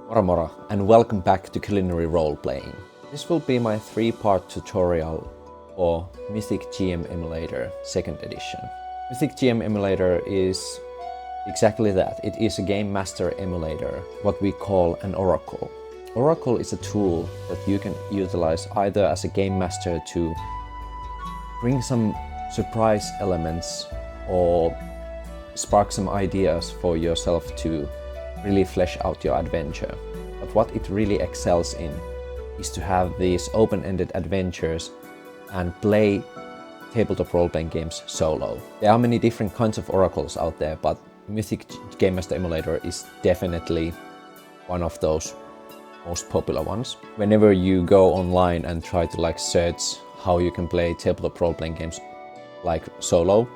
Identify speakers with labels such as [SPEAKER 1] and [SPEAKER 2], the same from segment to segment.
[SPEAKER 1] Mora mora, and welcome back to Culinary Role-Playing. This will be my 3-part tutorial for Mythic GM Emulator 2nd edition. Mythic GM Emulator is exactly that. It is a Game Master Emulator, what we call an Oracle. Oracle is a tool that you can utilize either as a Game Master to bring some surprise elements or spark some ideas for yourself to really flesh out your adventure. But what it really excels in is to have these open-ended adventures and play tabletop role-playing games solo. There are many different kinds of oracles out there, but Mythic Game Master Emulator is definitely one of those most popular ones. Whenever you go online and try to search how you can play tabletop role-playing games solo,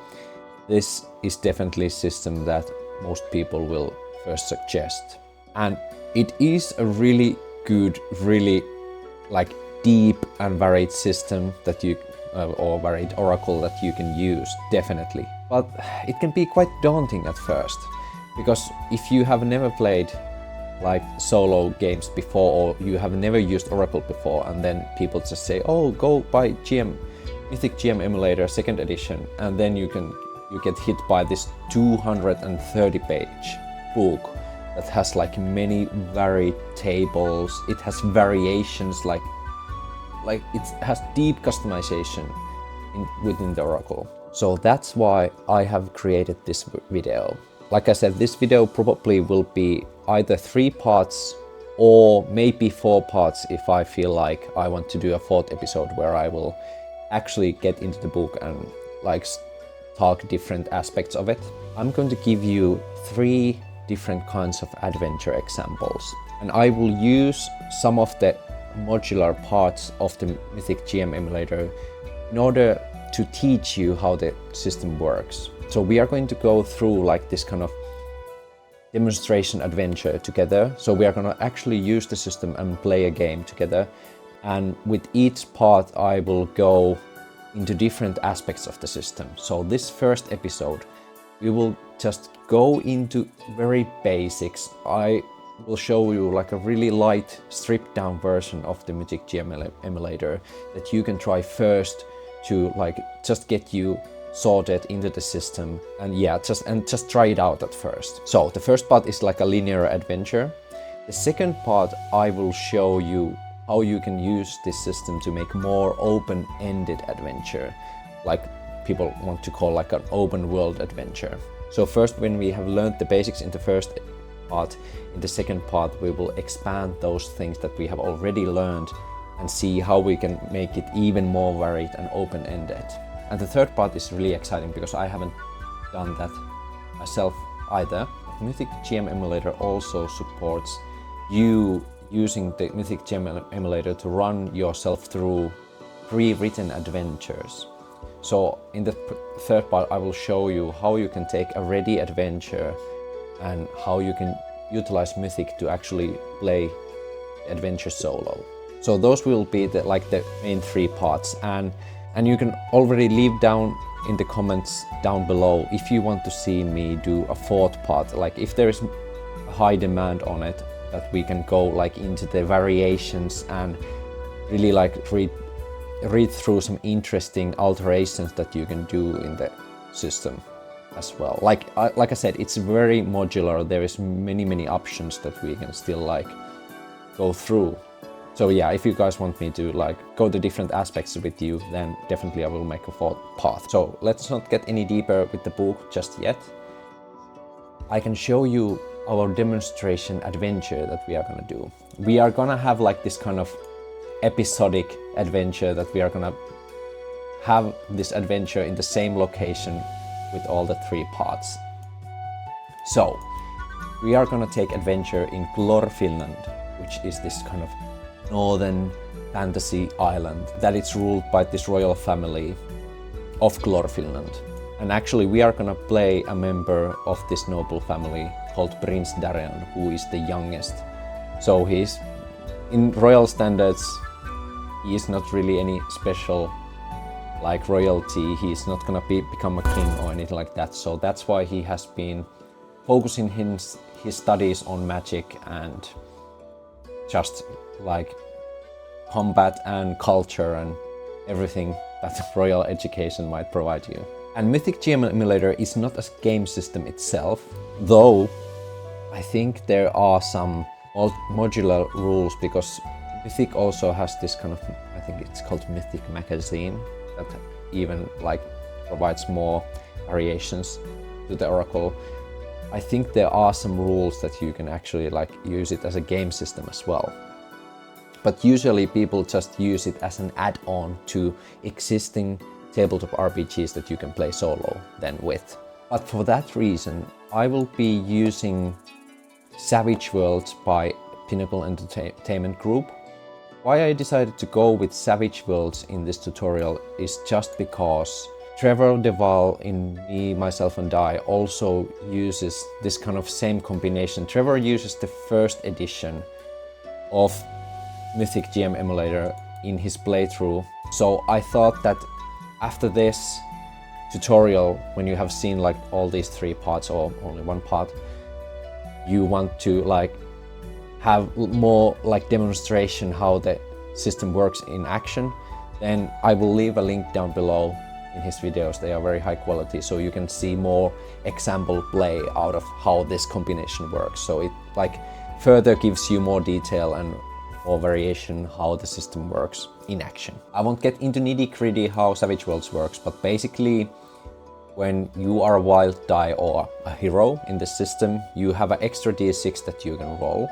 [SPEAKER 1] this is definitely a system that most people will first suggest. And it is a really good, really deep and varied system that you or varied oracle that you can use, definitely. But it can be quite daunting at first, because if you have never played solo games before, or you have never used Oracle before, and then people just say, oh, go buy Mythic GM Emulator 2nd edition, and then you get hit by this 230-page book that has many varied tables. It has variations, it has deep customization within the Oracle. So that's why I have created this video. Like I said, this video probably will be either 3 parts or maybe 4 parts if I feel like I want to do a 4th episode where I will actually get into the book and talk different aspects of it. I'm going to give you 3 different kinds of adventure examples, and I will use some of the modular parts of the Mythic GM Emulator in order to teach you how the system works. So we are going to go through this kind of demonstration adventure together. So we are going to actually use the system and play a game together, and with each part I will go into different aspects of the system. So this first episode we will just go into very basics. I will show you a really light, stripped down version of the Mythic GM Emulator that you can try first to just get you sorted into the system, and just try it out at first. So the first part is a linear adventure. The second part I will show you how you can use this system to make more open-ended adventure, people want to call an open world adventure. So first, when we have learned the basics in the first part, in the second part we will expand those things that we have already learned and see how we can make it even more varied and open-ended. And the third part is really exciting because I haven't done that myself either. Mythic GM Emulator also supports you using the Mythic GM Emulator to run yourself through pre-written adventures. So in the third part I will show you how you can take a ready adventure and how you can utilize Mythic to actually play the adventure solo. So those will be the main 3 parts, and you can already leave down in the comments down below if you want to see me do a 4th part, if there is a high demand on it, that we can go into the variations and really read through some interesting alterations that you can do in the system as well. Like I said, it's very modular. There is many options that we can still go through. So yeah, if you guys want me to go to different aspects with you, then definitely I will make a 4th part. So let's not get any deeper with the book just yet. I can show you our demonstration adventure that we are gonna do. We are gonna have this kind of episodic adventure that we are gonna have this adventure in the same location with all the 3 parts. So we are gonna take adventure in Glor, Finland, which is this kind of northern fantasy island that is ruled by this royal family of Glor, Finland. And actually we are gonna play a member of this noble family called Prince Darion, who is the youngest. So he's, in royal standards, he is not really any special royalty. He's not gonna become a king or anything like that. So that's why he has been focusing his studies on magic and just like combat and culture and everything that Royal Education might provide you. And Mythic GM Emulator is not a game system itself, though I think there are some modular rules, because Mythic also has this kind of, I think it's called Mythic Magazine, that even like provides more variations to the Oracle. I think there are some rules that you can actually like use it as a game system as well. But usually people just use it as an add-on to existing tabletop RPGs that you can play solo then with. But for that reason, I will be using Savage Worlds by Pinnacle Entertainment Group. Why I decided to go with Savage Worlds in this tutorial is just because Trevor Deval in Me, Myself and I also uses this kind of same combination. Trevor uses the first edition of Mythic GM Emulator in his playthrough. So I thought that after this tutorial, when you have seen like all these 3 parts or only 1 part, you want to like have more like demonstration how the system works in action, then I will leave a link down below in his videos. They are very high quality, so you can see more example play out of how this combination works. So it like further gives you more detail and more variation how the system works in action. I won't get into nitty-gritty how Savage Worlds works, but basically when you are a wild die or a hero in the system, you have an extra d6 that you can roll.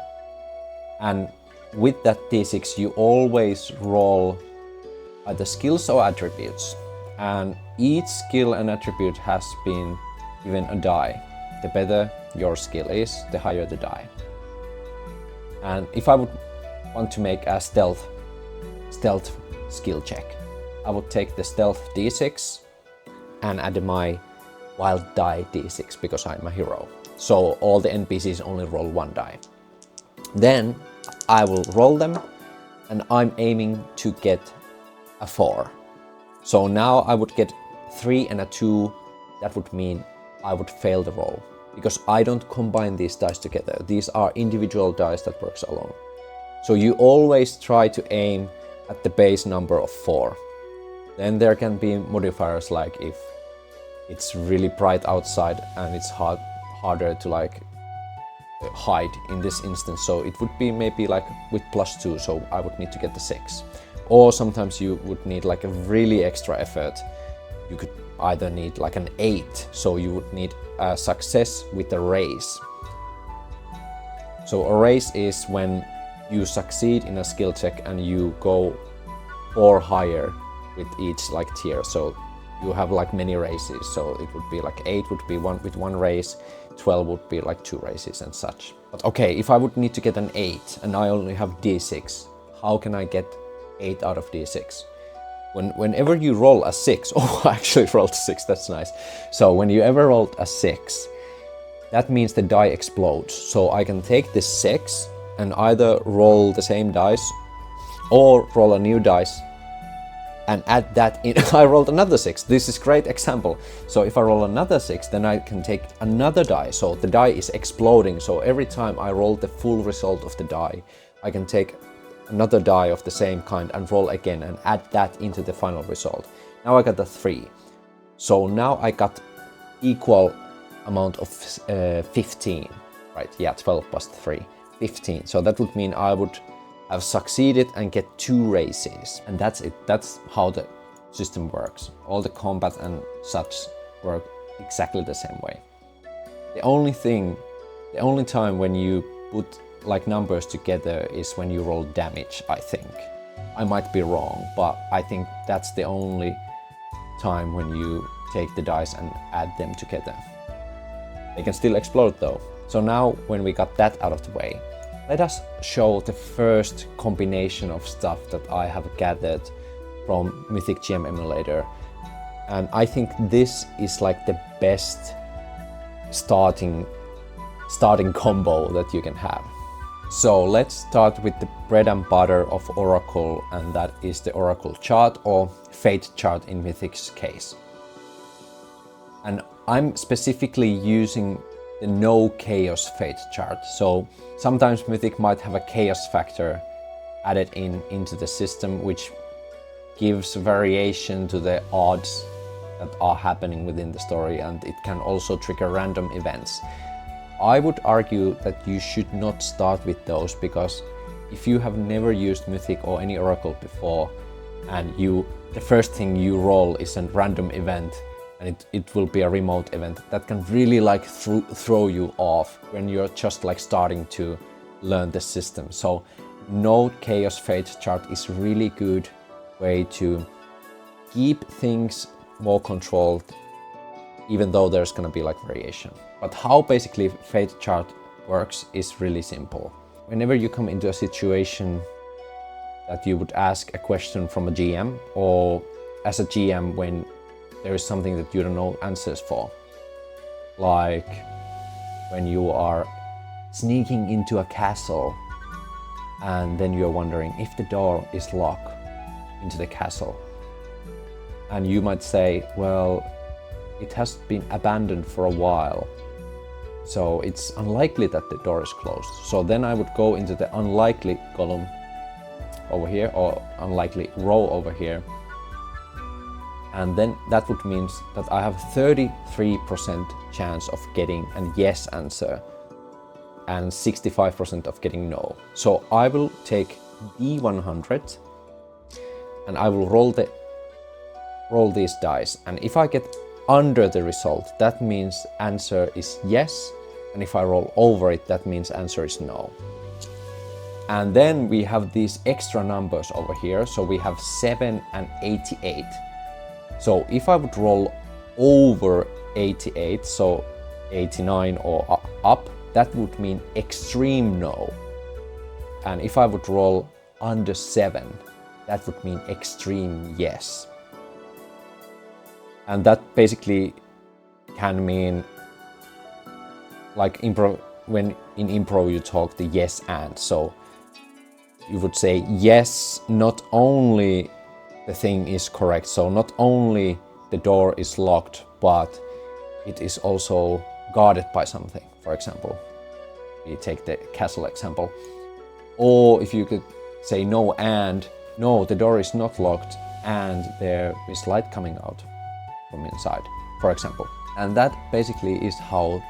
[SPEAKER 1] And with that d6 you always roll either skills or attributes. And each skill and attribute has been given a die. The better your skill is, the higher the die. And if I would want to make a stealth skill check, I would take the stealth d6 and add my wild die d6 because I'm a hero. So all the NPCs only roll 1 die. Then I will roll them and I'm aiming to get a 4. So now I would get 3 and a 2. That would mean I would fail the roll because I don't combine these dice together. These are individual dice that works alone. So you always try to aim at the base number of 4. Then there can be modifiers like if it's really bright outside and it's harder to like hide in this instance, so it would be maybe like with +2, so I would need to get the 6. Or sometimes you would need like a really extra effort. You could either need like an 8, so you would need a success with a raise. So a raise is when you succeed in a skill check and you go 4 higher with each like tier. So you have like many races, so it would be like 8 would be one with 1 race, 12 would be like 2 races and such. But okay, if I would need to get an 8 and I only have d6, how can I get 8 out of d6? Whenever you roll a 6, oh, I actually rolled 6, that's nice. So when you ever rolled a 6, that means the die explodes. So I can take this 6 and either roll the same dice or roll a new dice and add that in. I rolled another 6. This is a great example. So if I roll another 6, then I can take another die. So the die is exploding. So every time I roll the full result of the die, I can take another die of the same kind and roll again and add that into the final result. Now I got a 3. So now I got equal amount of 15. Right, yeah, 12 plus 3, 15. So that would mean I would have succeeded and get 2 races. And that's it. That's how the system works. All the combat and such work exactly the same way. The only time when you put like numbers together is when you roll damage, I think. I might be wrong, but I think that's the only time when you take the dice and add them together. They can still explode though. So now when we got that out of the way, let us show the first combination of stuff that I have gathered from Mythic GM Emulator. And I think this is like the best starting combo that you can have. So let's start with the bread and butter of Oracle, and that is the Oracle chart or Fate chart in Mythic's case. And I'm specifically using the no chaos fate chart. So sometimes Mythic might have a chaos factor added into the system, which gives variation to the odds that are happening within the story, and it can also trigger random events. I would argue that you should not start with those, because if you have never used Mythic or any Oracle before, and the first thing you roll is a random event, and it will be a remote event, that can really like throw you off when you're just like starting to learn the system. So no chaos fate chart is really good way to keep things more controlled, even though there's gonna be like variation. But how basically fate chart works is really simple. Whenever you come into a situation that you would ask a question from a GM, or as a GM when there is something that you don't know answers for, like when you are sneaking into a castle and then you're wondering if the door is locked into the castle, and you might say, well, it has been abandoned for a while, so it's unlikely that the door is closed. So then I would go into the unlikely column over here, or unlikely row over here, and then that would mean that I have 33% chance of getting a yes answer and 65% of getting no. So I will take D100 and I will roll these dice, and if I get under the result, that means answer is yes, and if I roll over it, that means answer is no. And then we have these extra numbers over here, so we have 7 and 88. So if I would roll over 88, so 89 or up, that would mean extreme no. And if I would roll under 7, that would mean extreme yes. And that basically can mean, like when in improv you talk the yes and. So you would say yes, not only the thing is correct, so not only the door is locked, but it is also guarded by something. For example, we take the castle example. Or if you could say no and, no, the door is not locked and there is light coming out from inside, for example. And that basically is how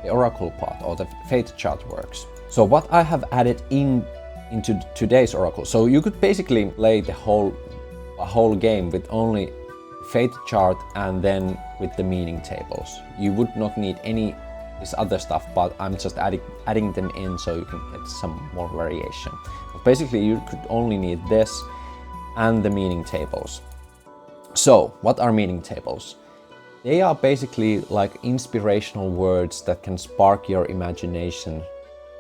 [SPEAKER 1] the oracle part or the fate chart works. So what I have added into today's oracle, so you could basically play a whole game with only fate chart and then with the meaning tables. You would not need any this other stuff, but I'm just adding them in so you can get some more variation. But basically you could only need this and the meaning tables. So what are meaning tables? They are basically like inspirational words that can spark your imagination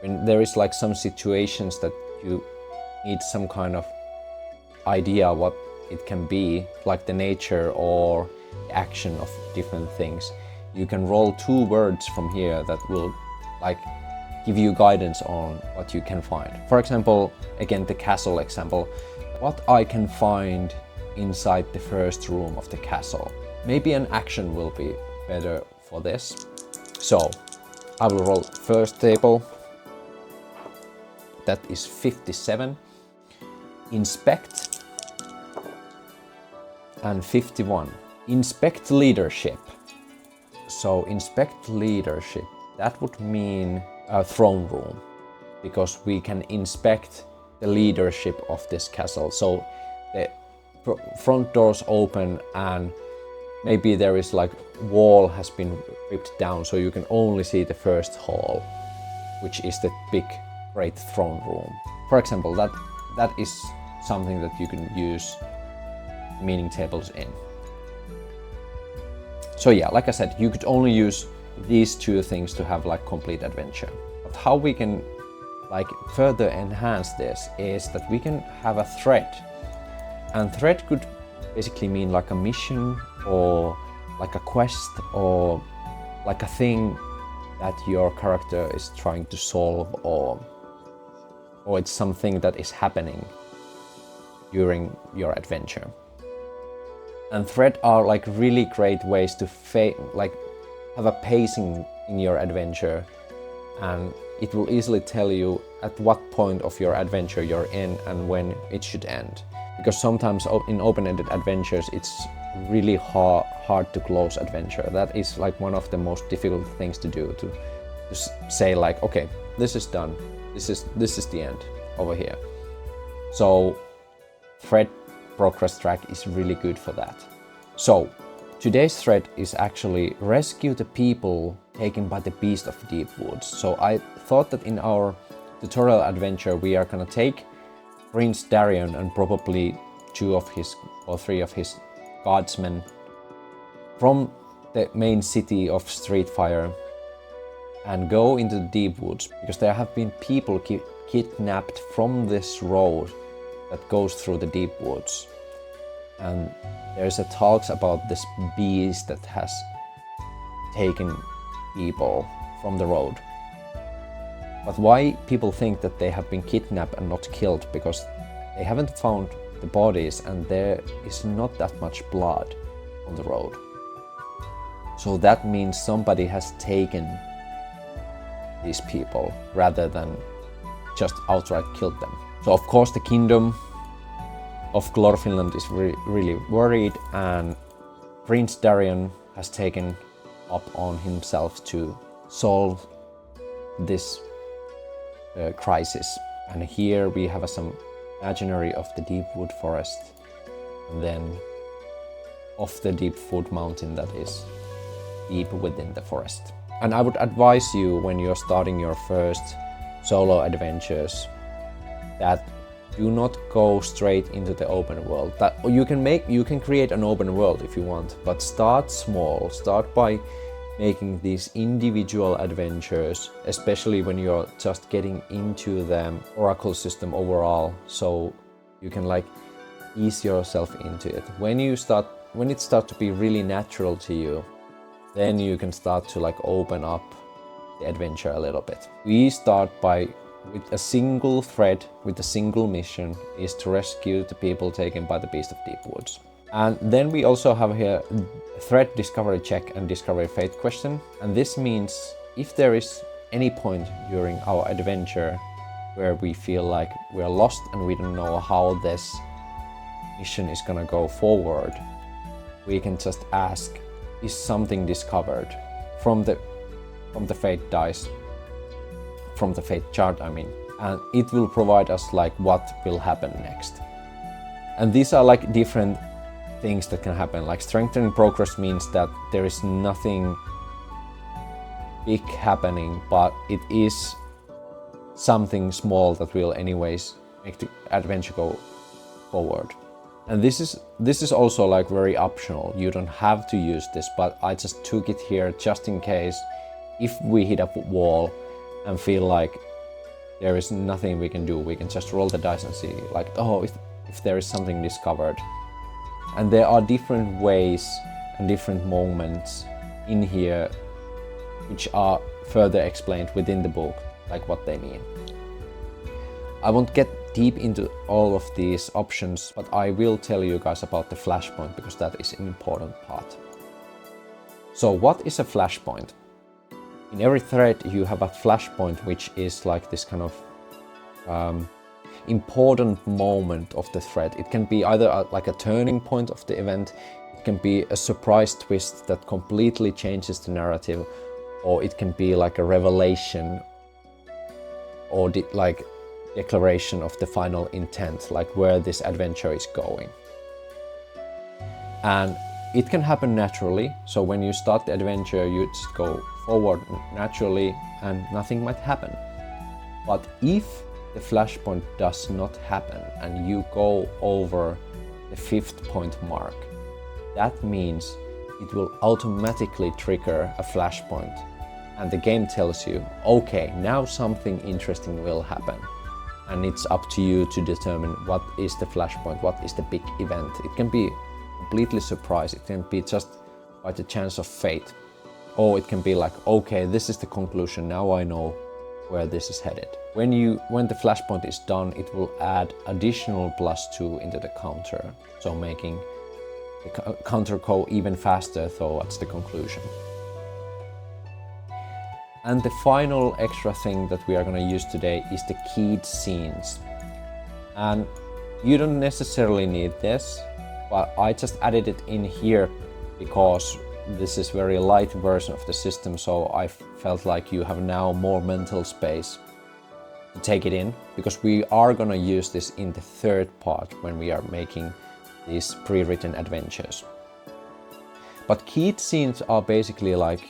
[SPEAKER 1] when there is like some situations that you need some kind of idea what it can be, like the nature or the action of different things. You can roll 2 words from here that will like give you guidance on what you can find. For example, again the castle example, what I can find inside the first room of the castle. Maybe an action will be better for this. So I will roll first table. That is 57. Inspect and 51. Inspect leadership. So inspect leadership, that would mean a throne room, because we can inspect the leadership of this castle. So the front doors open and maybe there is like wall has been ripped down, so you can only see the first hall, which is the big great throne room. For example, that is something that you can use meaning tables in. So yeah, like I said, you could only use these 2 things to have like complete adventure. But how we can like further enhance this is that we can have a thread. And thread could basically mean like a mission or like a quest or like a thing that your character is trying to solve, or it's something that is happening during your adventure. And thread are like really great ways to have a pacing in your adventure, and it will easily tell you at what point of your adventure you're in and when it should end. Because sometimes in open-ended adventures it's really hard to close adventure. That is like one of the most difficult things to do, to say like, okay, this is done, this is the end over here. So thread progress track is really good for that. So today's thread is actually rescue the people taken by the beast of deep woods. So I thought that in our tutorial adventure we are gonna take Prince Darion and probably 2 of his or 3 of his guardsmen from the main city of Streetfire and go into the deep woods, because there have been people kidnapped from this road that goes through the deep woods. And there's a talks about this beast that has taken people from the road. But why people think that they have been kidnapped and not killed? Because they haven't found the bodies and there is not that much blood on the road. So that means somebody has taken these people rather than just outright killed them. So of course the kingdom of Glorfinland is really worried, and Prince Darion has taken up on himself to solve this crisis. And here we have some imaginary of the deep wood forest, and then of the deep wood mountain that is deep within the forest. And I would advise you, when you're starting your first solo adventures, that do not go straight into the open world. That you can create an open world if you want, but start small. Start by making these individual adventures, especially when you're just getting into the oracle system overall, so you can like ease yourself into it. When it starts to be really natural to you, then you can start to like open up the adventure a little bit. We start with a single thread, with a single mission, is to rescue the people taken by the beast of deep woods. And then we also have here thread discovery check and discovery fate question. And this means if there is any point during our adventure where we feel like we're lost and we don't know how this mission is gonna go forward, we can just ask, is something discovered from the fate dice, from the fate chart I mean, and it will provide us like what will happen next. And these are like different things that can happen. Like strengthening progress means that there is nothing big happening, but it is something small that will anyways make the adventure go forward. And this is also like very optional. You don't have to use this, but I just took it here just in case if we hit a wall and feel like there is nothing we can do, we can just roll the dice and see like, oh, if there is something discovered. And there are different ways and different moments in here which are further explained within the book, like what they mean. I won't get deep into all of these options, but I will tell you guys about the flashpoint, because that is an important part. So what is a flashpoint? In every thread you have a flashpoint, which is like this kind of important moment of the thread. It can be either like a turning point of the event, it can be a surprise twist that completely changes the narrative, or it can be like a revelation or like declaration of the final intent, like where this adventure is going. And it can happen naturally, so when you start the adventure you just go forward naturally and nothing might happen. But if the flashpoint does not happen and you go over the 5th point mark, that means it will automatically trigger a flashpoint, and the game tells you, okay, now something interesting will happen. And it's up to you to determine what is the flashpoint, what is the big event. It can be completely surprise, it can be just by the chance of fate, or it can be like, okay, this is the conclusion, now I know where this is headed. When the flashpoint is done, it will add additional +2 into the counter, so making the counter go even faster towards the conclusion. And the final extra thing that we are going to use today is the keyed scenes. And you don't necessarily need this, but I just added it in here because this is very light version of the system, so I felt like you have now more mental space to take it in, because we are going to use this in the third part when we are making these pre-written adventures. But keyed scenes are basically like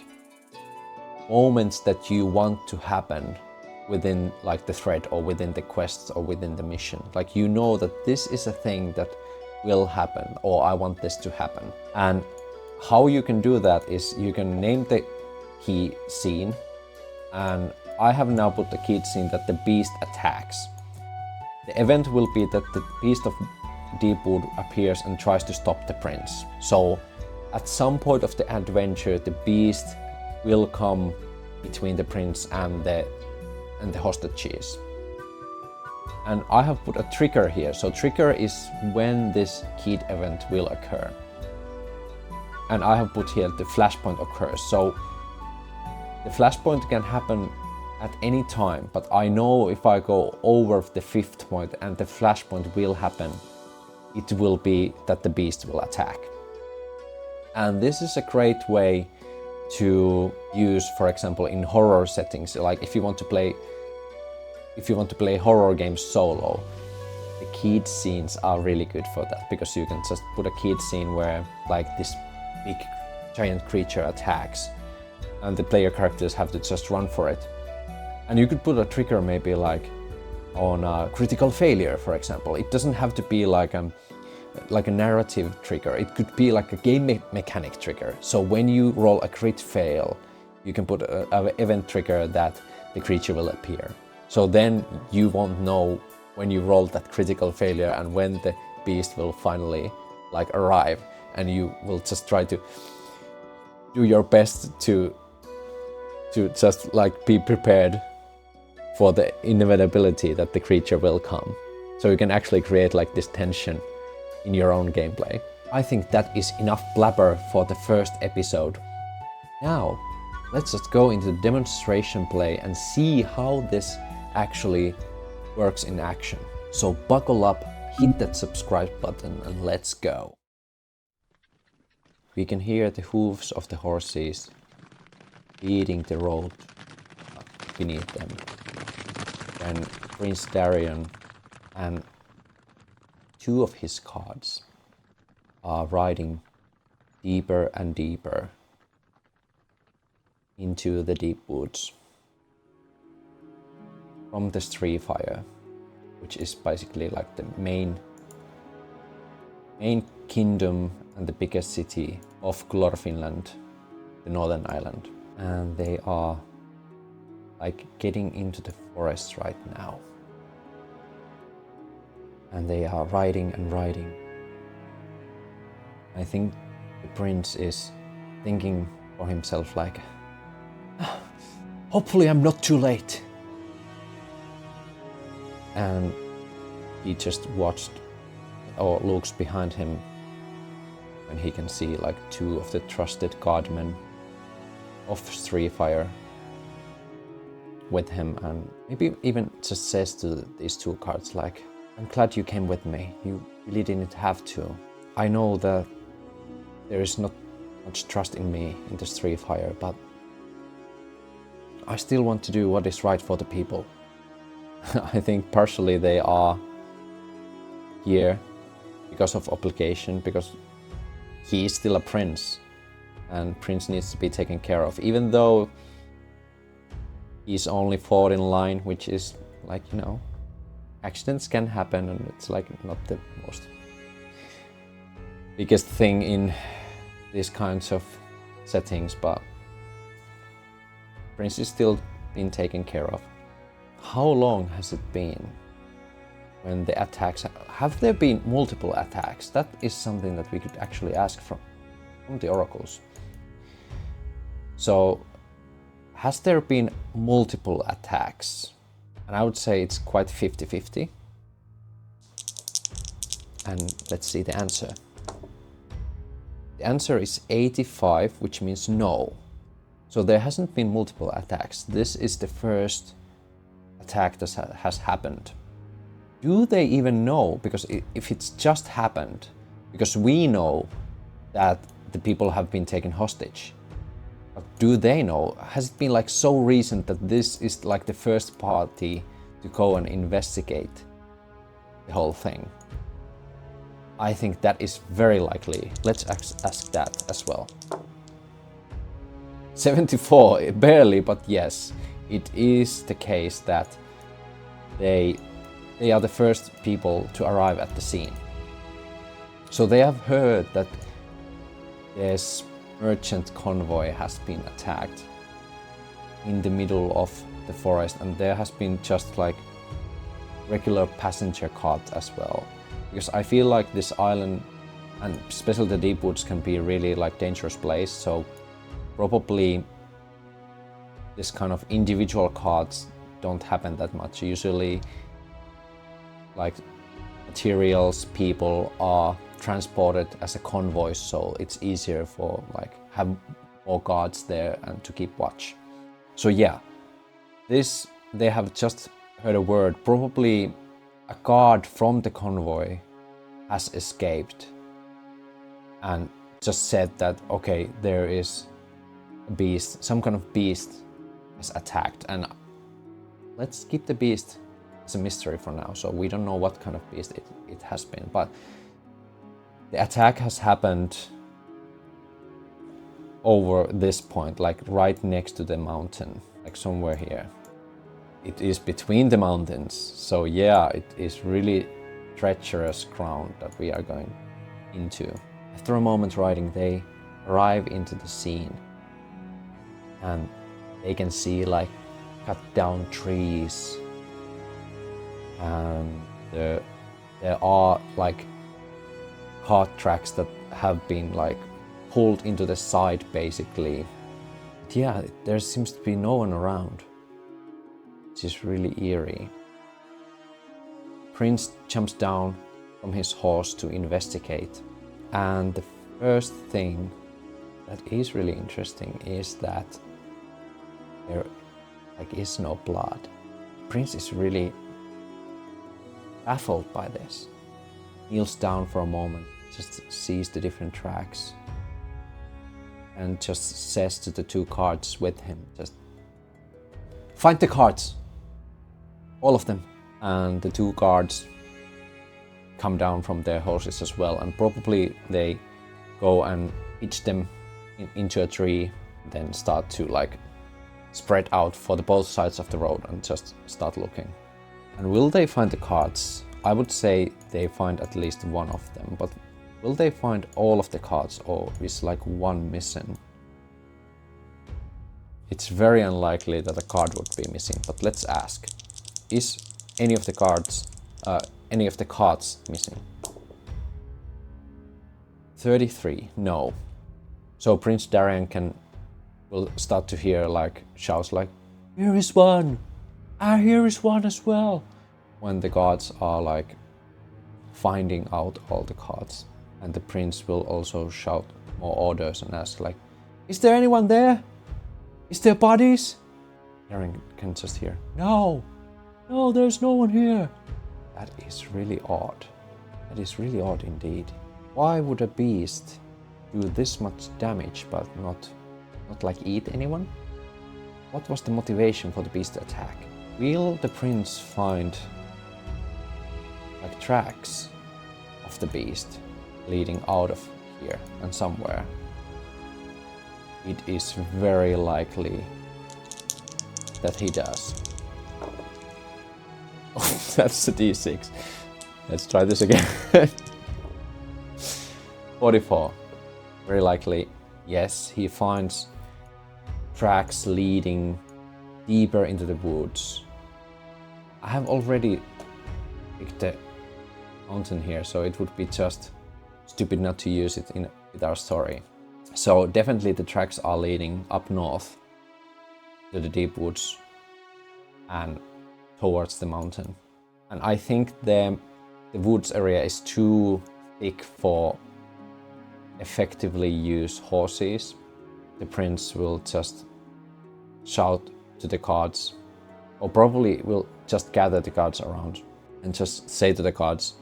[SPEAKER 1] moments that you want to happen within like the thread or within the quests or within the mission. Like you know that this is a thing that will happen, or I want this to happen. And how you can do that is you can name the key scene, and I have now put the keyed scene that the beast attacks. The event will be that the beast of Deepwood appears and tries to stop the prince. So at some point of the adventure, the beast will come between the prince and the hostages. And I have put a trigger here. So trigger is when this keyed event will occur. And I have put here the flashpoint occurs. So the flashpoint can happen at any time, but I know if I go over the 5th point and the flashpoint will happen, it will be that the beast will attack. And this is a great way to use, for example, in horror settings. Like if you want to play horror games solo, the keyed scenes are really good for that, because you can just put a keyed scene where like this big giant creature attacks and the player characters have to just run for it. And you could put a trigger maybe like on a critical failure, for example. It doesn't have to be like a narrative trigger. It could be like a game mechanic trigger. So when you roll a crit fail, you can put an event trigger that the creature will appear. So then you won't know when you roll that critical failure and when the beast will finally like arrive, and you will just try to do your best to just like be prepared for the inevitability that the creature will come. So you can actually create like this tension in your own gameplay. I think that is enough blabber for the first episode. Now, let's just go into the demonstration play and see how this actually works in action. So buckle up, hit that subscribe button, and let's go. We can hear the hooves of the horses beating the road beneath them. And Prince Darion and 2 of his cards are riding deeper and deeper into the deep woods from the Streefire, which is basically like the main kingdom and the biggest city of Glorfinland, the northern island. And they are like getting into the forest right now. And they are riding and riding. I think the prince is thinking for himself like, hopefully I'm not too late. And he just watched or looks behind him when he can see like 2 of the trusted guardmen of Streefire with him, and maybe even just says to these 2 cards like, I'm glad you came with me. You really didn't have to. I know that there is not much trust in me in the Streefire, but I still want to do what is right for the people. I think partially they are here because of obligation, because he is still a prince and prince needs to be taken care of, even though he's only 4th in line, which is like, you know, accidents can happen and it's like not the most biggest thing in these kinds of settings, but prince is still being taken care of. How long has it been when the attacks have there been multiple attacks? That is something that we could actually ask from the oracles. So has there been multiple attacks? And I would say it's quite 50-50. And let's see the answer. The answer is 85, which means no. So there hasn't been multiple attacks. This is the first attack that has happened. Do they even know? Because if it's just happened, because we know that the people have been taken hostage, but do they know? Has it been like so recent that this is like the first party to go and investigate the whole thing? I think that is very likely. Let's ask that as well. 74, barely, but yes, it is the case that they are the first people to arrive at the scene. So they have heard that this merchant convoy has been attacked in the middle of the forest, and there has been just like regular passenger carts as well. Because I feel like this island, and especially the deep woods, can be a really like dangerous place, so probably this kind of individual carts don't happen that much. Usually like materials, people are transported as a convoy, so it's easier for like have more guards there and to keep watch. So yeah, this, they have just heard a word, probably a guard from the convoy has escaped and just said that okay, there is a beast, some kind of beast has attacked, and let's keep the beast as a mystery for now, so we don't know what kind of beast it has been, but the attack has happened over this point, like right next to the mountain, like somewhere here. It is between the mountains, so yeah, it is really treacherous ground that we are going into. After a moment riding, they arrive into the scene, and they can see like cut down trees, and there are like cart tracks that have been like pulled into the side basically. But yeah, there seems to be no one around, which is really eerie. Prince jumps down from his horse to investigate, and the first thing that is really interesting is that there is no blood. Prince is really baffled by this. Kneels down for a moment, just sees the different tracks, and just says to the two cards with him, just find the cards, all of them. And the two guards come down from their horses as well, and probably they go and pitch them into a tree, then start to like spread out for the both sides of the road and just start looking. And will they find the cards? I would say they find at least one of them, but will they find all of the cards, or is like one missing? It's very unlikely that a card would be missing, but let's ask. Is any of the cards missing? 33, no. So Prince Darion will start to hear like shouts like, here is one! Ah, here is one as well! When the guards are like finding out all the cards. And the prince will also shout more orders and ask like, is there anyone there? Is there bodies? Darion can just hear, no, there's no one here. That is really odd. That is really odd indeed. Why would a beast do this much damage but not like eat anyone? What was the motivation for the beast to attack? Will the prince find like tracks of the beast leading out of here and somewhere? It is very likely that he does. Oh, that's a d6. Let's try this again. 44. Very likely, yes, he finds tracks leading deeper into the woods. I have already picked the mountain here, so it would be just stupid not to use it with our story. So definitely the tracks are leading up north to the deep woods and towards the mountain. And I think the woods area is too thick for effectively use horses. The prince will just shout to the guards, or probably will just gather the guards around and just say to the guards,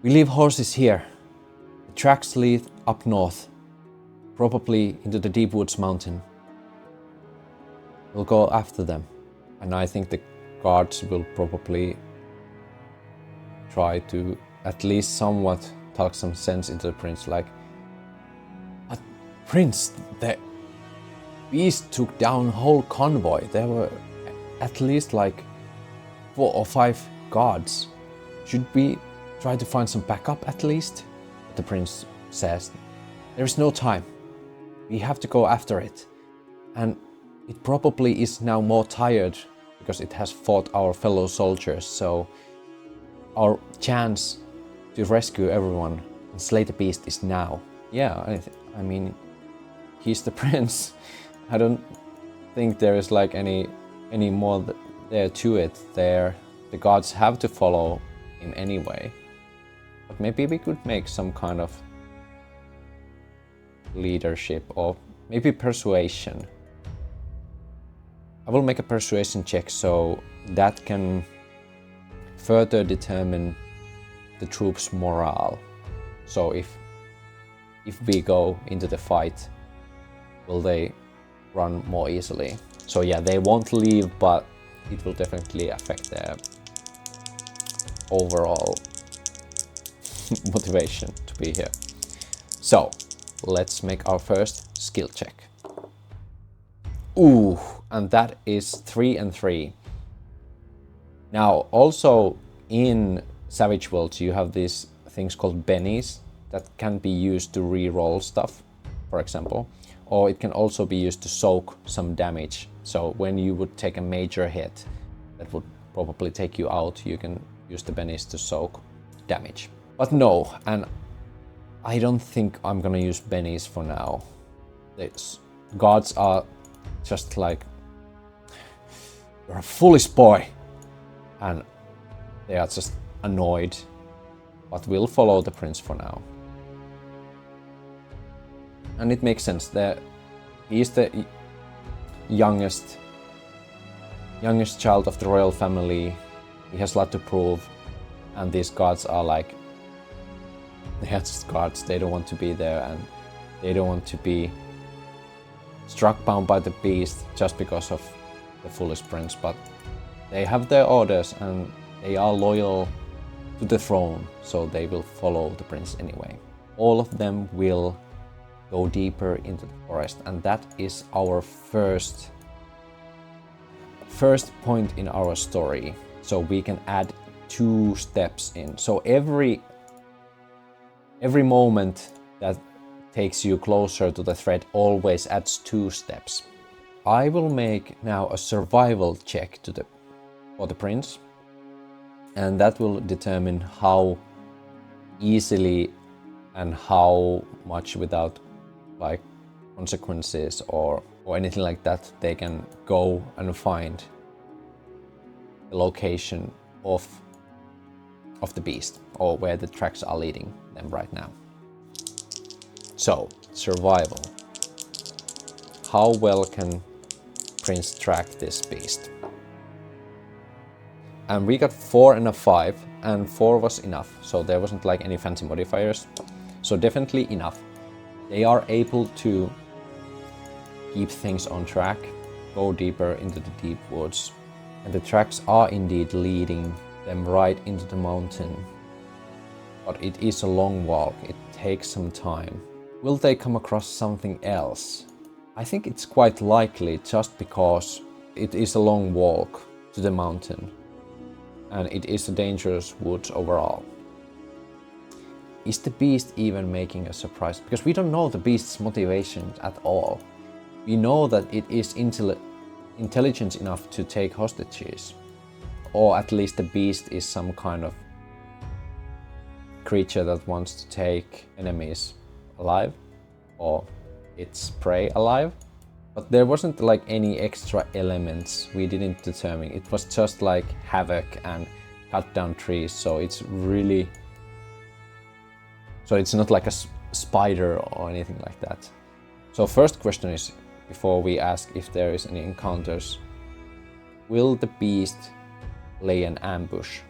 [SPEAKER 1] "We leave horses here. The tracks lead up north, probably into the deep woods mountain. We'll go after them." And I think the guards will probably try to at least somewhat talk some sense into the prince, like, "But prince, the beast took down a whole convoy. There were at least like 4 or 5 guards. Should we try to find some backup at least?" The prince says, "There is no time. We have to go after it. And it probably is now more tired because it has fought our fellow soldiers, so our chance to rescue everyone and slay the beast is now." Yeah, I mean, he's the prince. I don't think there is like any more there to it. The gods have to follow him anyway. But maybe we could make some kind of leadership or maybe persuasion. I will make a persuasion check so that can further determine the troops' morale. So if we go into the fight, will they run more easily? So yeah, they won't leave, but it will definitely affect their overall motivation to be here. So let's make our first skill check. Ooh, and that is 3 and 3. Now also in Savage Worlds you have these things called bennies that can be used to re-roll stuff, for example, or it can also be used to soak some damage. So when you would take a major hit that would probably take you out, you can use the bennies to soak damage. But no, and I don't think I'm gonna use bennies for now. The gods are just like, "You're a foolish boy," and they are just annoyed, but we'll follow the prince for now. And it makes sense that he is the youngest child of the royal family. He has a lot to prove, and these guards are like, they are just guards. They don't want to be there, and they don't want to be struck down by the beast just because of the foolish prince, but they have their orders and they are loyal to the throne, so they will follow the prince anyway. All of them will go deeper into the forest, and that is our first point in our story. So we can add 2 steps in. So every moment that takes you closer to the threat always adds 2 steps. I will make now a survival check for the prince, and that will determine how easily and how much without like consequences or anything like that they can go and find the location of the beast, or where the tracks are leading them right now. So, survival. How well can Prince track this beast? And we got 4 and a 5, and 4 was enough, so there wasn't like any fancy modifiers. So definitely enough. They are able to keep things on track, go deeper into the deep woods, and the tracks are indeed leading them right into the mountain. But it is a long walk, it takes some time. Will they come across something else? I think it's quite likely, just because it is a long walk to the mountain and it is a dangerous woods overall. Is the beast even making a surprise? Because we don't know the beast's motivations at all. We know that it is intelligent enough to take hostages, or at least the beast is some kind of creature that wants to take enemies alive, or its prey alive. But there wasn't like any extra elements we didn't determine. It was just like havoc and cut down trees, so it's really... So it's not like a spider or anything like that. So first question is, before we ask if there is any encounters. Will the beast lay an ambush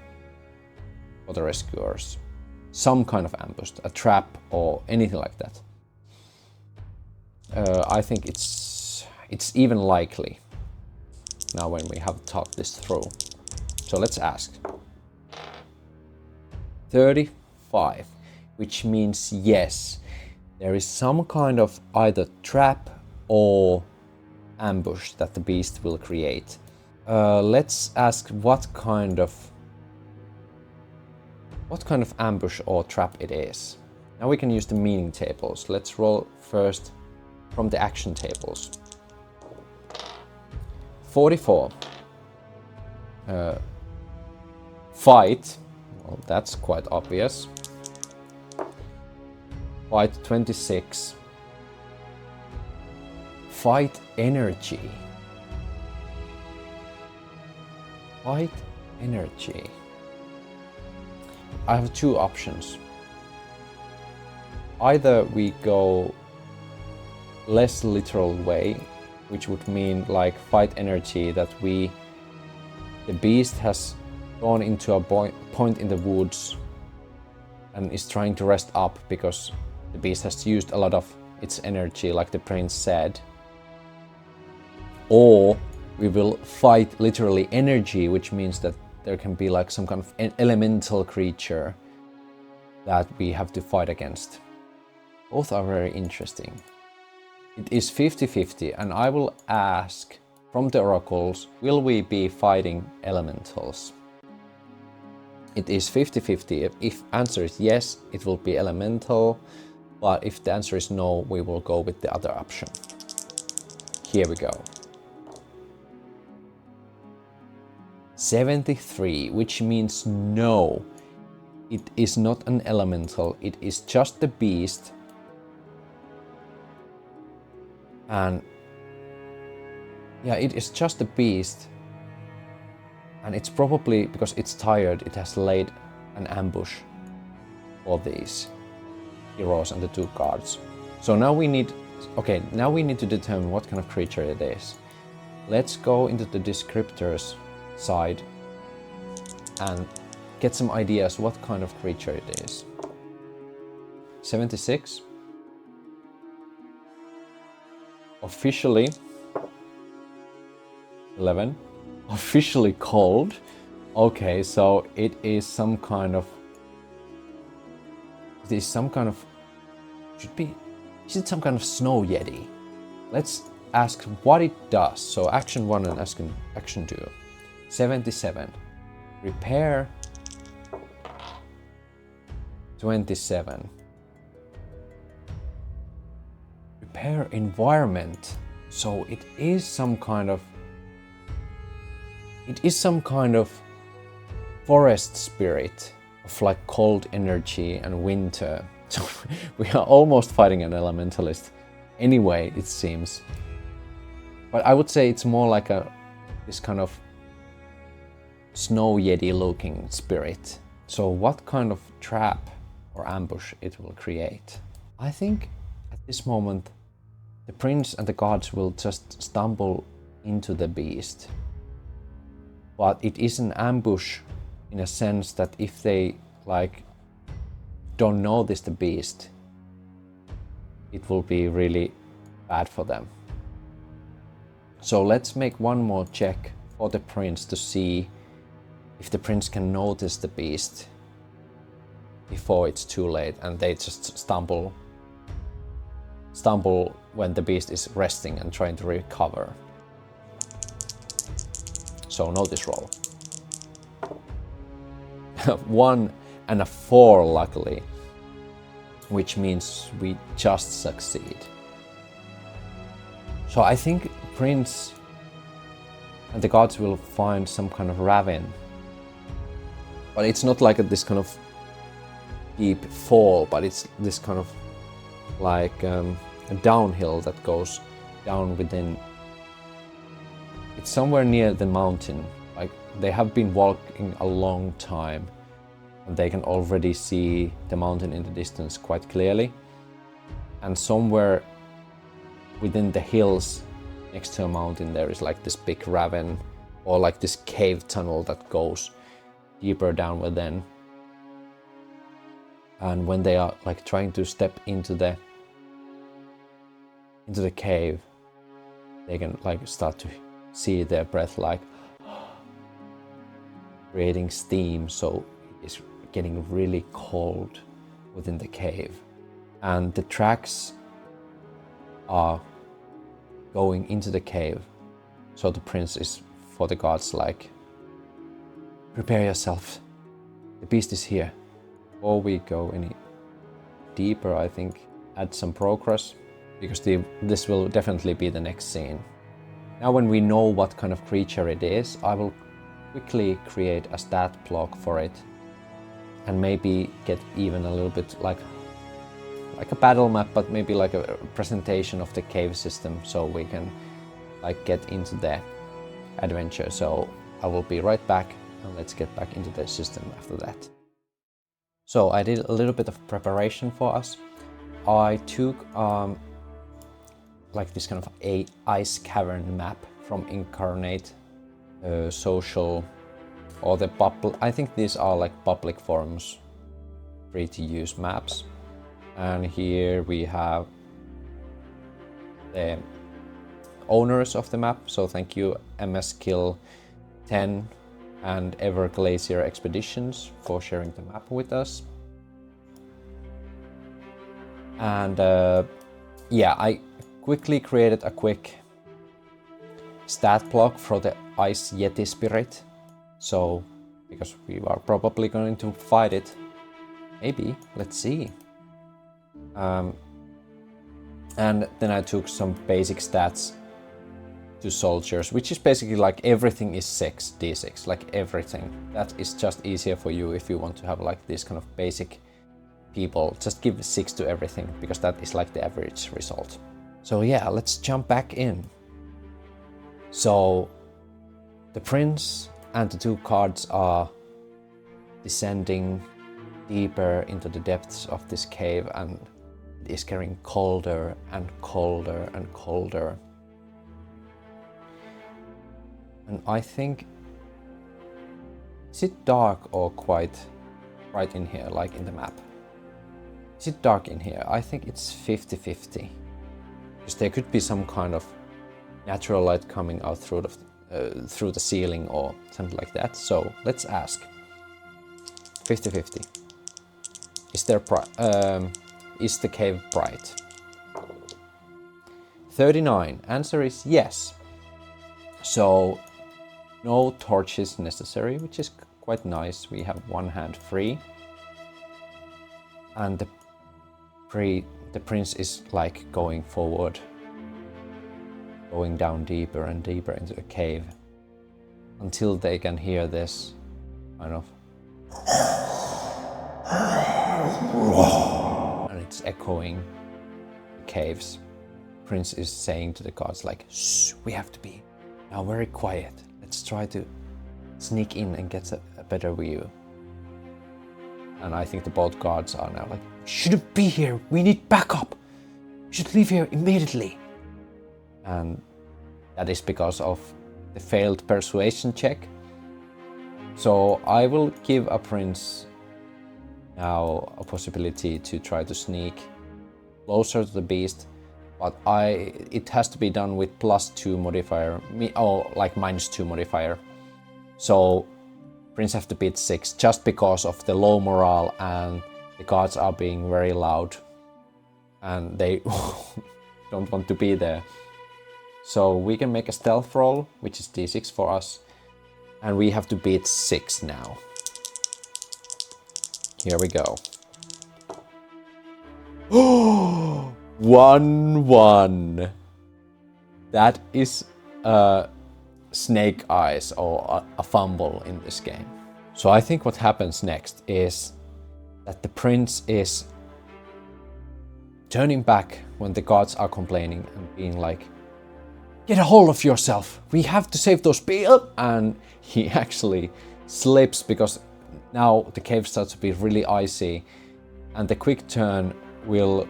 [SPEAKER 1] for the rescuers? Some kind of ambush, a trap or anything like that. I think it's even likely now when we have talked this through. So let's ask. 35, which means yes, there is some kind of either trap or ambush that the beast will create. Let's ask what kind of ambush or trap it is. Now we can use the meaning tables. Let's roll first from the action tables. 44. Fight. Well, that's quite obvious. Fight 26. Fight energy. Fight energy. I have two options. Either we go less literal way, which would mean like fight energy, that the beast has gone into a point in the woods and is trying to rest up because the beast has used a lot of its energy, like the prince said. Or we will fight literally energy, which means that there can be like some kind of elemental creature that we have to fight against. Both are very interesting. It is 50-50, and I will ask from the oracles, will we be fighting elementals? It is 50-50. If answer is yes, it will be elemental, but if the answer is no, we will go with the other option. Here we go. 73, which means no, it is not an elemental, it is just the beast. And yeah, it is just the beast, and it's probably because it's tired, it has laid an ambush for these heroes and the two guards. So now we need to determine what kind of creature it is. Let's go into the descriptors side and get some ideas what kind of creature it is. 76. Officially 11. Officially cold. Okay, so it is some kind of is it some kind of snow yeti? Let's ask what it does. So action 1 and action 2. 77. Repair 27. Repair environment. So it is some kind of forest spirit of like cold energy and winter. So we are almost fighting an elementalist anyway, it seems. But I would say it's more like this kind of snow yeti looking spirit. So what kind of trap or ambush it will create? I think at this moment the prince and the gods will just stumble into the beast. But it is an ambush in a sense that if they like don't notice the beast, it will be really bad for them. So let's make one more check for the prince to see if the prince can notice the beast before it's too late and they just stumble when the beast is resting and trying to recover. So notice roll. 1 and a 4 luckily, which means we just succeed. So I think prince and the gods will find some kind of ravine. But it's not like this kind of deep fall, but it's this kind of like a downhill that goes down within. It's somewhere near the mountain. Like they have been walking a long time and they can already see the mountain in the distance quite clearly. And somewhere within the hills next to a mountain there is like this big ravine or like this cave tunnel that goes deeper down within. And when they are like trying to step into the cave, they can like start to see their breath like creating steam, so it's getting really cold within the cave. And the tracks are going into the cave, so the prince is for the gods like, prepare yourself, the beast is here. Before we go any deeper, I think add some progress, because this will definitely be the next scene. Now when we know what kind of creature it is, I will quickly create a stat block for it and maybe get even a little bit like a battle map, but maybe like a presentation of the cave system, so we can like get into the adventure. So I will be right back, and let's get back into the system after that. So I did a little bit of preparation for us. I took like this kind of a ice cavern map from Incarnate Social, or the public. I think these are like public forums, free to use maps. And here we have the owners of the map. So thank you MSKill10 and Everglacier Expeditions for sharing the map with us. And yeah, I quickly created a quick stat block for the Ice Yeti Spirit. So, because we are probably going to fight it. Maybe, let's see. And then I took some basic stats to soldiers, which is basically like everything is 6d6, like everything. That is just easier for you if you want to have like this kind of basic people. Just give 6 to everything, because that is like the average result. So yeah, let's jump back in. So the prince and the 2 cards are descending deeper into the depths of this cave, and it is getting colder and colder and colder. And I think, is it dark or quite bright in here, like in the map? Is it dark in here? I think it's 50-50. Because there could be some kind of natural light coming out through the ceiling or something like that. So let's ask. 50-50. Is the cave bright? 39. Answer is yes. So no torches necessary, which is quite nice. We have one hand free. And the prince is like going forward, going down deeper and deeper into the cave until they can hear this kind of and it's echoing the caves. Prince is saying to the gods like, shh, we have to be now very quiet. Let's try to sneak in and get a better view. And I think the both gods are now like, shouldn't be here, we need backup. We should leave here immediately. And that is because of the failed persuasion check. So I will give a prince now a possibility to try to sneak closer to the beast, but it has to be done with +2 modifier, or like -2 modifier. So prince have to beat 6 just because of the low morale, and the gods are being very loud and they don't want to be there. So we can make a stealth roll, which is d6 for us, and we have to beat 6 now. Here we go. 1-1. That is snake eyes or a fumble in this game. So I think what happens next is that the prince is turning back when the gods are complaining and being like, get a hold of yourself, we have to save those people. And he actually slips because now the cave starts to be really icy, and the quick turn will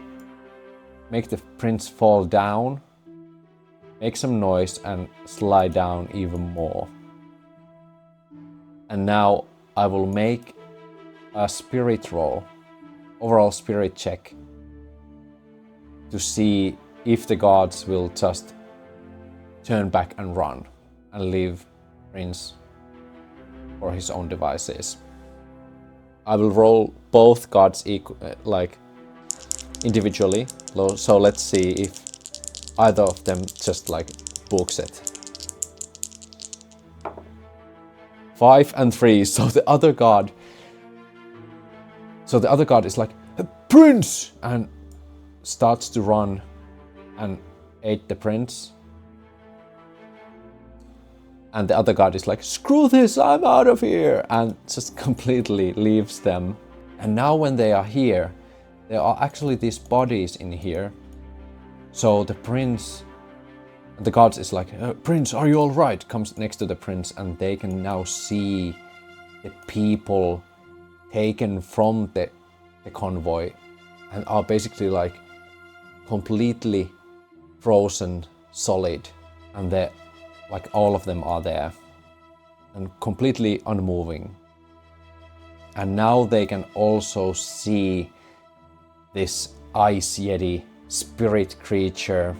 [SPEAKER 1] make the prince fall down make some noise and slide down even more. And now I will make a spirit roll, overall spirit check, to see if the gods will just turn back and run and leave Prince for his own devices. I will roll both gods individually, so let's see if either of them just books it. 5 and 3, so the other god is like, Prince! And starts to run and aid the prince. And the other god is like, screw this, I'm out of here! And just completely leaves them. And now when they are here, there are actually these bodies in here. So the prince, the gods is like, Prince, are you alright? Comes next to the prince, and they can now see the people taken from the convoy and are basically completely frozen solid, and all of them are there and completely unmoving. And now they can also see this ice yeti spirit creature,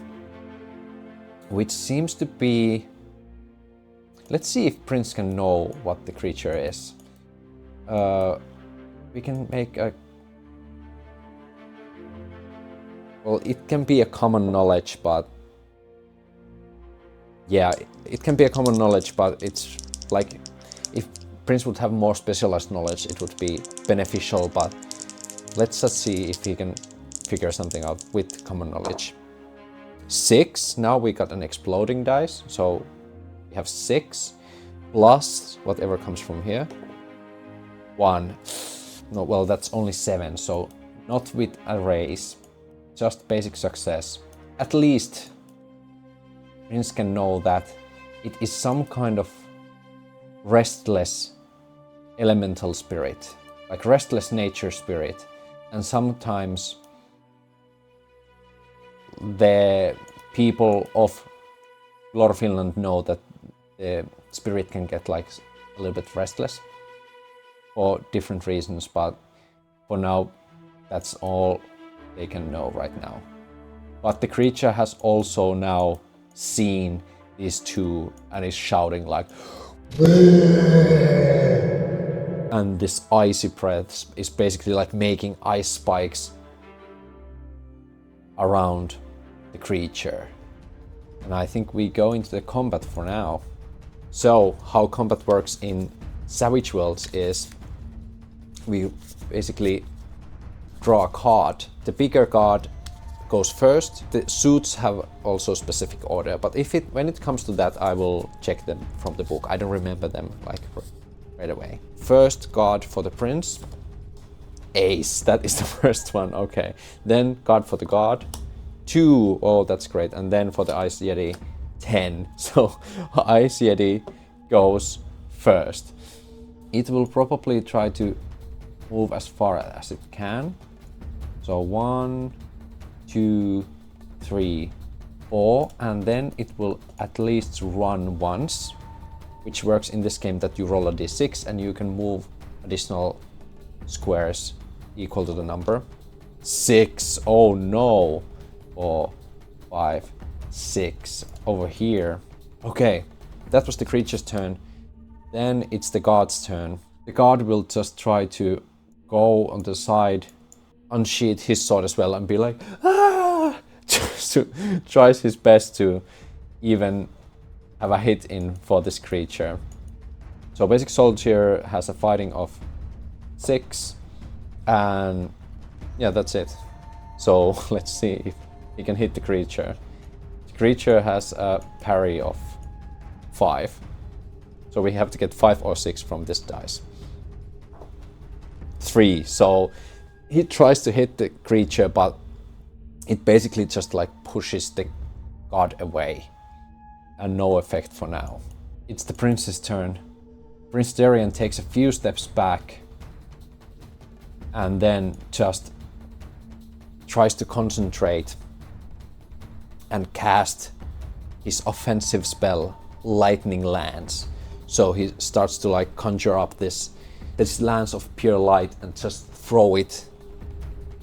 [SPEAKER 1] which seems to be... Let's see if Prince can know what the creature is. We can make a... Well, it can be a common knowledge, but... Yeah, it can be a common knowledge, but it's if Prince would have more specialized knowledge, it would be beneficial, but let's just see if he can figure something out with common knowledge. 6, now we got an exploding dice, so we have 6 plus whatever comes from here. 1, no, well, that's only 7, so not with a raise, just basic success. At least Prince can know that it is some kind of restless elemental spirit, restless nature spirit, and sometimes the people of Lore Finland know that the spirit can get a little bit restless for different reasons, but for now that's all they can know right now. But the creature has also now seen these two and is shouting and this icy breath is basically making ice spikes around the creature. And I think we go into the combat for now. So how combat works in Savage Worlds is we basically draw a card. The bigger card goes first. The suits have also specific order, but when it comes to that, I will check them from the book. I don't remember them right away. First card for the prince, ace. That is the first one. Okay. Then card for the god, 2. Oh, that's great. And then for the ice yeti, 10. So ice yeti goes first. It will probably try to move as far as it can. So 1, 2, 3, 4, and then it will at least run once, which works in this game that you roll a d6 and you can move additional squares equal to the number. 6, oh no! 4, 5, 6, over here. Okay, that was the creature's turn. Then it's the god's turn. The god will just try to go on the side, unsheath his sword as well, and be like, ah! Just tries his best to even have a hit in for this creature. So basic soldier has a fighting of 6, and yeah, that's it. So let's see if he can hit the creature. The creature has a parry of 5, so we have to get 5 or 6 from this dice. 3, so he tries to hit the creature, but it basically just pushes the god away, and no effect for now. It's the prince's turn. Prince Darion takes a few steps back and then just tries to concentrate and cast his offensive spell, Lightning Lance. So he starts to like conjure up this lance of pure light and just throw it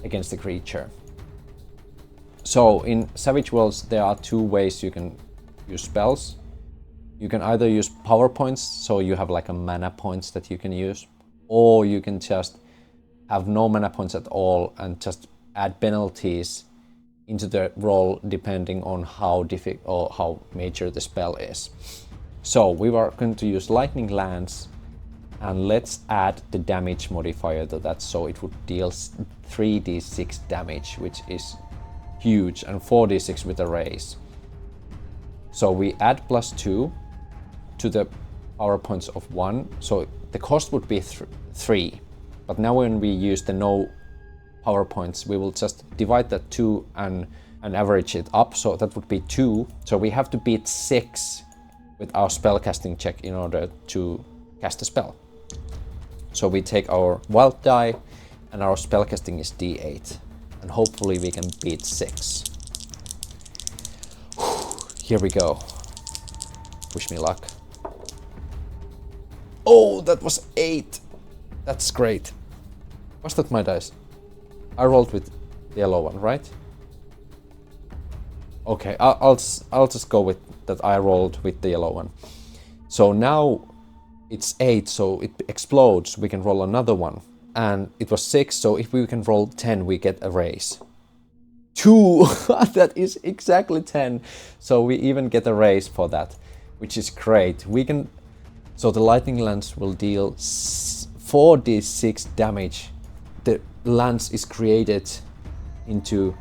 [SPEAKER 1] against the creature. So in Savage Worlds there are two ways you can use spells. You can either use power points, so you have like a mana points that you can use, or you can just have no mana points at all and just add penalties into the roll depending on how difficult or how major the spell is. So we are going to use Lightning Lance, and let's add the damage modifier to that, so it would deal 3d6 damage, which is huge, and 4d6 with a raise. So we add +2 to the power points of 1, so the cost would be 3. But now when we use the no power points, we will just divide that 2 and average it up, so that would be 2. So we have to beat 6 with our spellcasting check in order to cast a spell. So we take our wild die, and our spellcasting is d8, and hopefully we can beat 6. Here we go. Wish me luck. Oh, that was 8. That's great. Was that my dice? I rolled with the yellow one, right? Okay, I'll just go with that. I rolled with the yellow one. So now it's 8, so it explodes. We can roll another one. And it was 6, so if we can roll 10, we get a raise. 2! That is exactly 10. So we even get a raise for that, which is great. We can. So the Lightning Lance will deal 4d6 damage. The lance is created into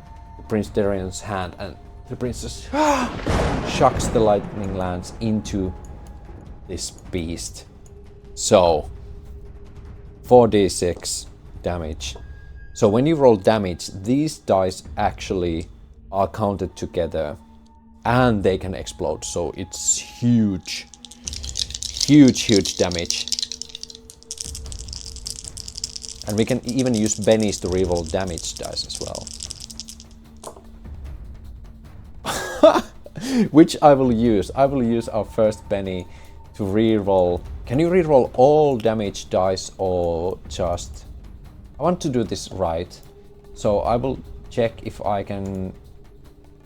[SPEAKER 1] Prince Darion's hand, and the princess shocks the Lightning Lance into this beast. So 4d6 damage. So when you roll damage, these dice actually are counted together and they can explode. So it's huge, huge damage. And we can even use bennies to reroll damage dice as well. Which I will use. I will use our first Benny to reroll. Can you reroll all damage dice or just... I want to do this right. So I will check if I can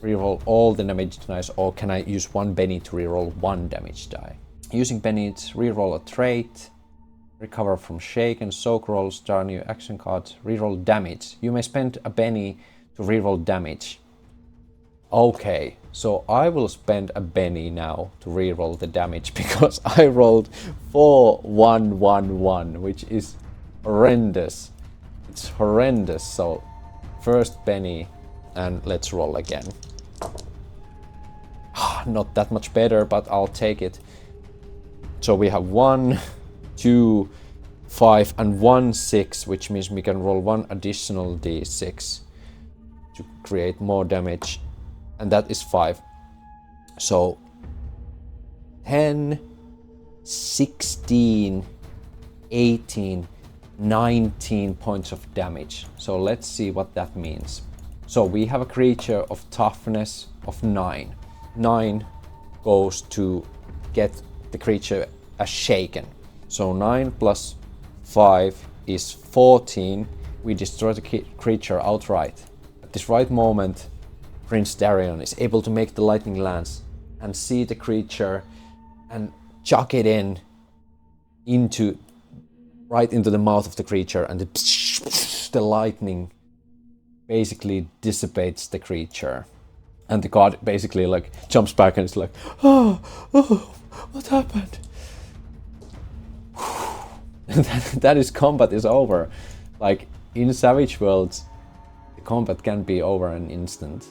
[SPEAKER 1] reroll all the damage dice, or can I use one Benny to reroll one damage die. Using Benny to reroll a trait, recover from shake and soak rolls, start new action cards, reroll damage. You may spend a Benny to reroll damage. Okay, so I will spend a Benny now to reroll the damage because I rolled 4-1-1-1, which is horrendous. It's horrendous. So first Benny, and let's roll again. Not that much better, but I'll take it. So we have 1, 2, 5, and 1 6, which means we can roll one additional d6 to create more damage, and that is 5. So 10, 16, 18, 19 points of damage. So let's see what that means. So we have a creature of toughness of 9. 9 goes to get the creature as shaken. So 9 plus 5 is 14. We destroy the creature outright. At this right moment, Prince Darion is able to make the lightning lance and see the creature and chuck it right into the mouth of the creature, and the lightning basically dissipates the creature. And the god basically like jumps back and is like, oh, what happened? That is, combat is over. Like in Savage Worlds, the combat can be over in an instant.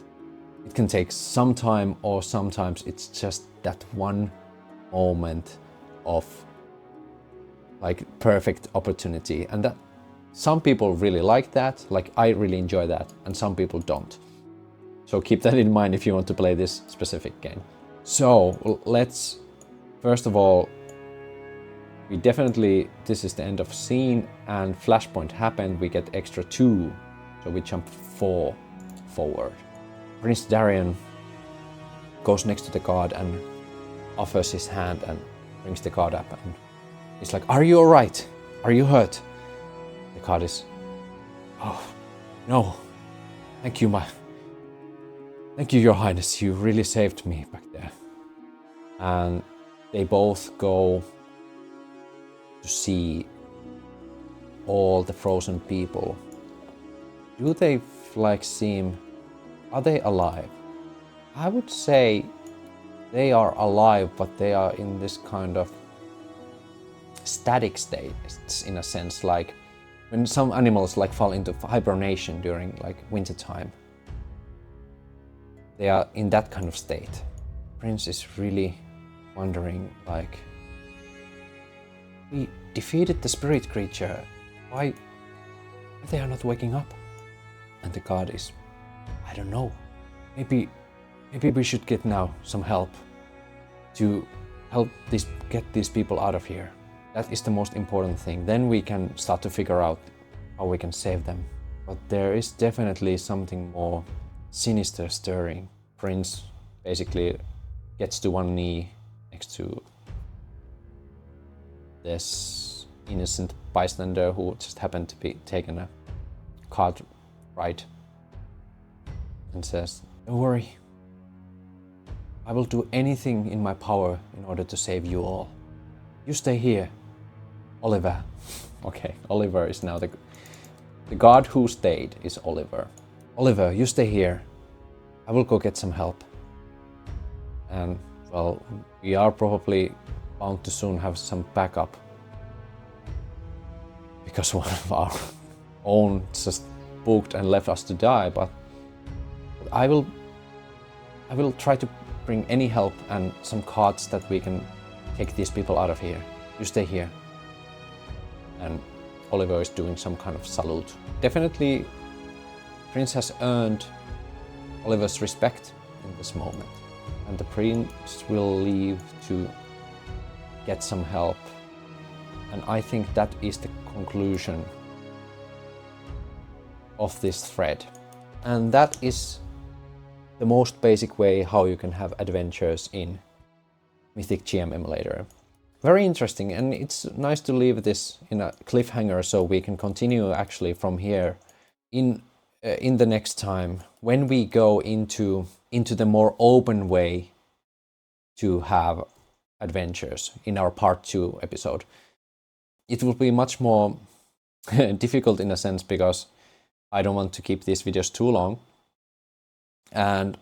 [SPEAKER 1] It can take some time, or sometimes it's just that one moment of like perfect opportunity, and that some people really like that. Like I really enjoy that, and some people don't. So keep that in mind if you want to play this specific game. So let's, first of all, this is the end of scene, and flashpoint happened, we get extra 2, so we jump 4 forward. Prince Darion goes next to the god and offers his hand and brings the god up, and he's like, "Are you alright? Are you hurt?" The god is, "Oh, no. Thank you, Your Highness. You really saved me back there." And they both go to see all the frozen people. Do they are they alive? I would say they are alive, but they are in this kind of static state, in a sense, like when some animals like fall into hibernation during like winter time. They are in that kind of state. Prince is really wondering, like, we defeated the spirit creature. Why they are not waking up? And the god is, I don't know. Maybe we should get now some help to help get these people out of here. That is the most important thing. Then we can start to figure out how we can save them. But there is definitely something more sinister stirring. Prince basically gets to one knee next to this innocent bystander who just happened to be taking a cart ride, and says, "Don't worry. I will do anything in my power in order to save you all. You stay here, Oliver." Okay, Oliver is now the god who stayed is Oliver. "Oliver, you stay here. I will go get some help." And well, we are probably bound to soon have some backup, because one of our own just booked and left us to die. But I will try to bring any help and some carts that we can take these people out of here. You stay here. And Oliver is doing some kind of salute. Definitely, Prince has earned Oliver's respect in this moment. And the prince will leave to get some help. And I think that is the conclusion of this thread. And that is the most basic way how you can have adventures in Mythic GM Emulator. Very interesting, and it's nice to leave this in a cliffhanger so we can continue actually from here in the next time when we go into the more open way to have adventures in our part 2 episode. It will be much more difficult in a sense because I don't want to keep these videos too long, and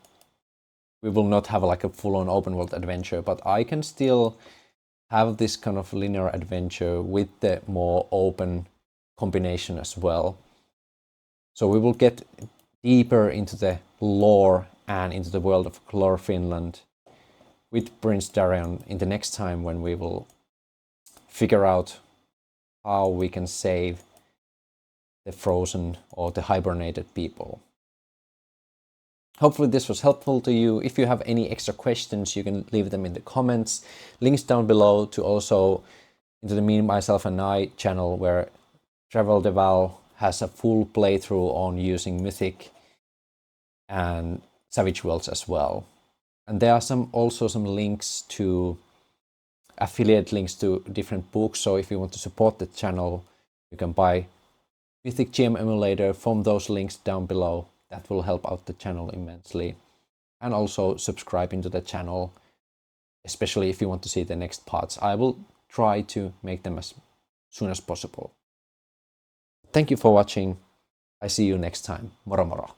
[SPEAKER 1] we will not have like a full-on open world adventure, but I can still have this kind of linear adventure with the more open combination as well. So we will get deeper into the lore and into the world of Glor Finland with Prince Darion in the next time, when we will figure out how we can save the frozen or the hibernated people. Hopefully this was helpful to you. If you have any extra questions, you can leave them in the comments. Links down below to also into the Me, Myself and I channel, where Travel Deval has a full playthrough on using Mythic and Savage Worlds as well. And there are also some links to affiliate links to different books. So if you want to support the channel, you can buy Mythic GM Emulator from those links down below. That will help out the channel immensely. And also subscribe into the channel, especially if you want to see the next parts. I will try to make them as soon as possible. Thank you for watching. I see you next time. Moro moro.